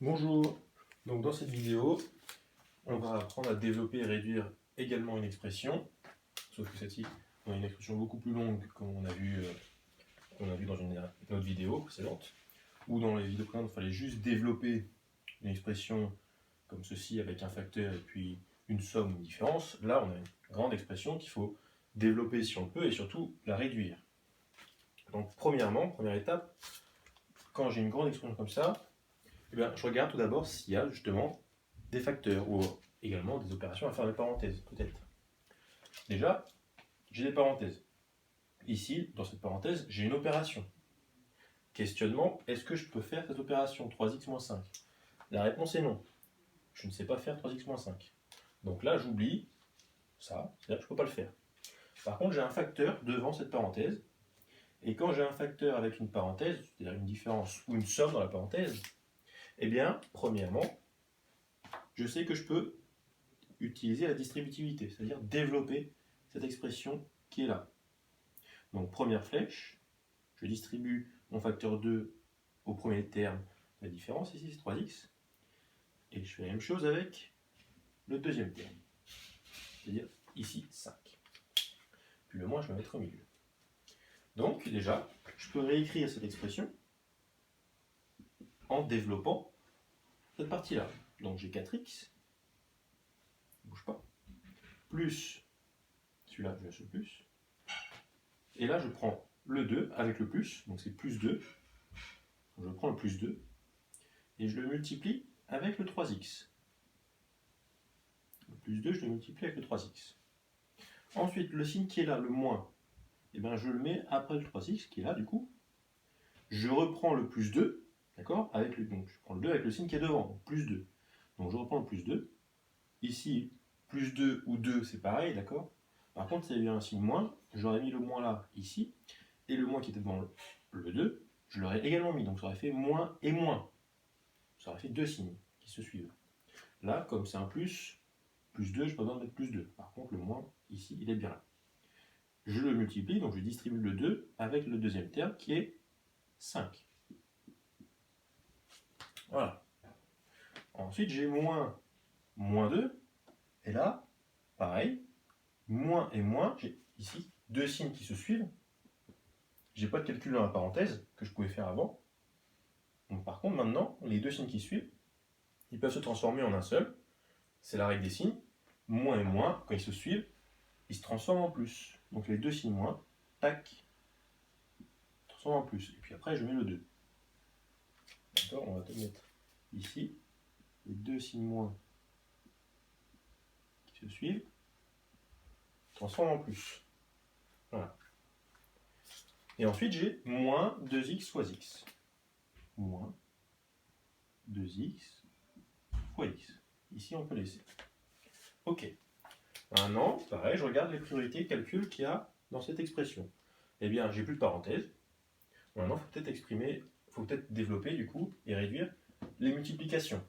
Bonjour, donc dans cette vidéo, on va apprendre à développer et réduire également une expression, sauf que celle-ci est une expression beaucoup plus longue comme on a vu dans une autre vidéo précédente, où dans les vidéos précédentes il fallait juste développer une expression comme ceci avec un facteur et puis une somme ou une différence. Là on a une grande expression qu'il faut développer si on peut et surtout la réduire. Donc première étape, quand j'ai une grande expression comme ça, eh bien, je regarde tout d'abord s'il y a justement des facteurs ou également des opérations à faire des parenthèses, peut-être. Déjà, j'ai des parenthèses. Ici, dans cette parenthèse, j'ai une opération. Questionnement, est-ce que je peux faire cette opération 3x moins 5? La réponse est non. Je ne sais pas faire 3x moins 5. Donc là, j'oublie ça, c'est-à-dire que je ne peux pas le faire. Par contre, j'ai un facteur devant cette parenthèse. Et quand j'ai un facteur avec une parenthèse, c'est-à-dire une différence ou une somme dans la parenthèse, eh bien, premièrement, je sais que je peux utiliser la distributivité, c'est-à-dire développer cette expression qui est là. Donc première flèche, je distribue mon facteur 2 au premier terme de la différence, ici c'est 3x, et je fais la même chose avec le deuxième terme, c'est-à-dire ici 5. Puis le moins je vais mettre au milieu. Donc déjà, je peux réécrire cette expression en développant cette partie-là. Donc j'ai 4x, ne bouge pas, plus celui-là, je laisse le plus, et là je prends le 2 avec le plus, donc c'est plus 2, je prends le plus 2, et je le multiplie avec le 3x. Le plus 2, je le multiplie avec le 3x. Ensuite, le signe qui est là, le moins, eh bien, je le mets après le 3x, qui est là du coup. Je reprends le plus 2, d'accord, donc je prends le 2 avec le signe qui est devant, donc plus 2. Donc je reprends le plus 2. Ici, plus 2 ou 2, c'est pareil, d'accord. Par contre, s'il y avait un signe moins, j'aurais mis le moins là, ici, et le moins qui était devant le 2, je l'aurais également mis, donc ça aurait fait moins et moins. Ça aurait fait deux signes qui se suivent. Là, comme c'est un plus 2, je n'ai pas besoin de mettre plus 2. Par contre, le moins, ici, il est bien là. Je le multiplie, donc je distribue le 2 avec le deuxième terme qui est 5. Voilà. Ensuite, j'ai moins 2. Et là, pareil, moins et moins, j'ai ici deux signes qui se suivent. J'ai pas de calcul dans la parenthèse que je pouvais faire avant. Donc par contre, maintenant, les deux signes qui suivent, ils peuvent se transformer en un seul. C'est la règle des signes. Moins et moins, quand ils se suivent, ils se transforment en plus. Donc les deux signes moins, tac, transforment en plus. Et puis après, je mets le 2. D'accord, on va te mettre ici les deux signes moins qui se suivent, transforment en plus. Voilà. Et ensuite, j'ai moins 2x fois x. Moins 2x fois x. Ici, on peut laisser. Ok. Maintenant, pareil, je regarde les priorités de calcul qu'il y a dans cette expression. Eh bien, j'ai plus de parenthèse. Maintenant, il faut peut-être développer du coup et réduire les multiplications.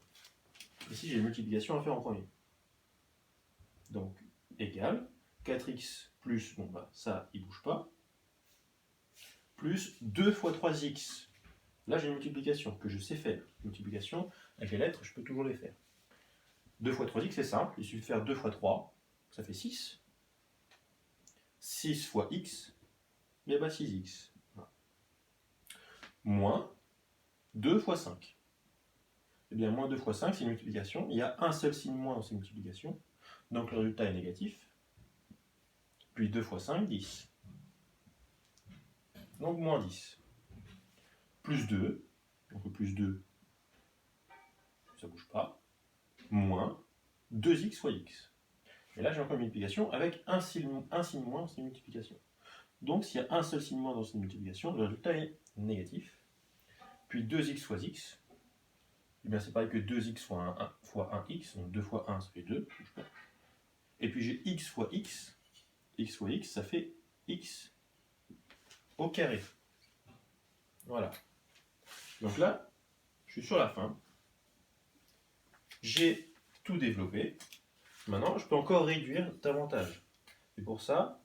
Ici, j'ai une multiplication à faire en premier. Donc, égal 4x plus, bon bah ça, il ne bouge pas, plus 2 fois 3x. Là, j'ai une multiplication que je sais faire. Multiplication, avec les lettres, je peux toujours les faire. 2 fois 3x, c'est simple, il suffit de faire 2 fois 3, ça fait 6. 6 fois x, et bah 6x. Voilà. Moins 2 fois 5. Eh bien, moins 2 fois 5, c'est une multiplication. Il y a un seul signe moins dans ces multiplications. Donc le résultat est négatif. Puis 2 fois 5, 10. Donc moins 10. Plus 2. Donc le plus 2, ça ne bouge pas. Moins 2x fois x. Et là, j'ai encore une multiplication avec un signe moins dans ces multiplications. Donc s'il y a un seul signe moins dans ces multiplications, le résultat est négatif. Puis 2x fois x. Eh bien, c'est pareil que 2x fois 1x, donc 2 fois 1, ça fait 2. Et puis j'ai x fois x. X fois x, ça fait x au carré. Voilà. Donc là, je suis sur la fin. J'ai tout développé. Maintenant, je peux encore réduire davantage. Et pour ça,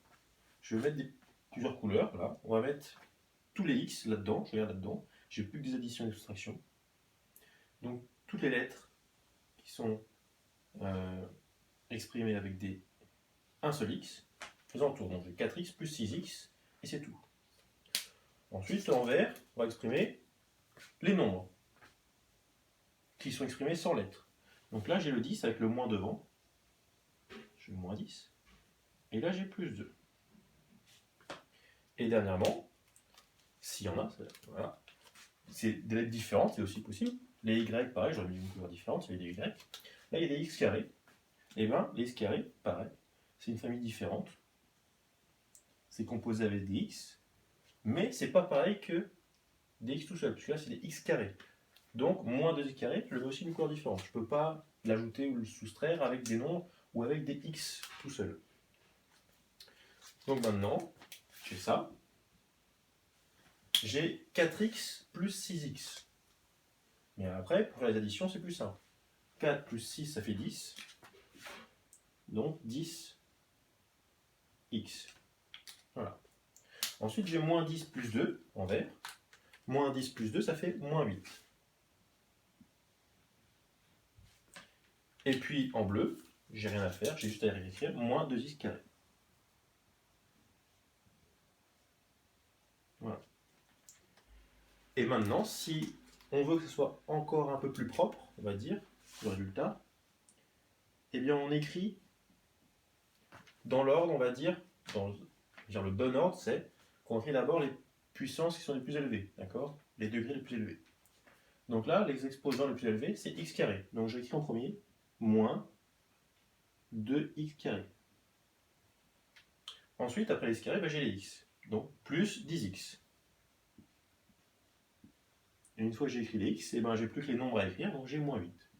je vais mettre plusieurs couleurs. Là. On va mettre tous les x là-dedans. Je regarde là-dedans. J'ai plus que des additions et des soustractions. Donc toutes les lettres qui sont exprimées avec un seul x, faisant le tour. Donc j'ai 4x plus 6x, et c'est tout. Ensuite, en vert, on va exprimer les nombres, qui sont exprimés sans lettres. Donc là, j'ai le 10 avec le moins devant. J'ai le moins 10. Et là, j'ai plus 2. Et dernièrement, s'il y en a, voilà, c'est des lettres différentes, c'est aussi possible. Les y, pareil, j'aurais mis une couleur différente, c'est des y. Là, il y a des x carrés. Et bien, les x carrés, pareil, c'est une famille différente. C'est composé avec des x, mais c'est pas pareil que des x tout seul, parce que là, c'est des x carrés. Donc, moins 2x carré, je le mets aussi une couleur différente. Je ne peux pas l'ajouter ou le soustraire avec des nombres ou avec des x tout seul. Donc maintenant, j'ai ça. J'ai 4x plus 6x. Mais après, pour faire les additions, c'est plus simple. 4 plus 6, ça fait 10. Donc 10x. Voilà. Ensuite, j'ai moins 10 plus 2 en vert. Moins 10 plus 2, ça fait moins 8. Et puis en bleu, j'ai rien à faire, j'ai juste à écrire moins 2x carré. Voilà. Et maintenant, si on veut que ce soit encore un peu plus propre, on va dire, le résultat, eh bien on écrit dans l'ordre, on va dire, le bon ordre, c'est qu'on écrit d'abord les puissances qui sont les plus élevées, d'accord? Les degrés les plus élevés. Donc là, les exposants les plus élevés, c'est x carré. Donc j'écris en premier moins 2x carré. Ensuite, après les x carré, j'ai les x. Donc plus 10x. Et une fois que j'ai écrit les x, j'ai plus que les nombres à écrire, donc j'ai moins 8.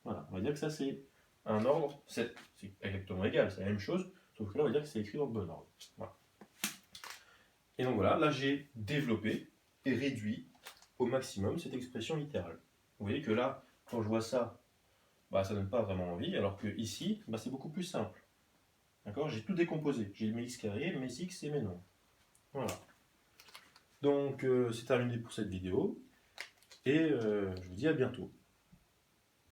Voilà, on va dire que ça c'est un ordre, c'est exactement égal, c'est la même chose, sauf que là on va dire que c'est écrit dans le bon ordre. Voilà. Et donc voilà, là j'ai développé et réduit au maximum cette expression littérale. Vous voyez que là, quand je vois ça, ça donne pas vraiment envie, alors que ici, c'est beaucoup plus simple. D'accord? J'ai tout décomposé. J'ai mes x carrés, mes x et mes nombres. Voilà. Donc c'est terminé pour cette vidéo, et je vous dis à bientôt.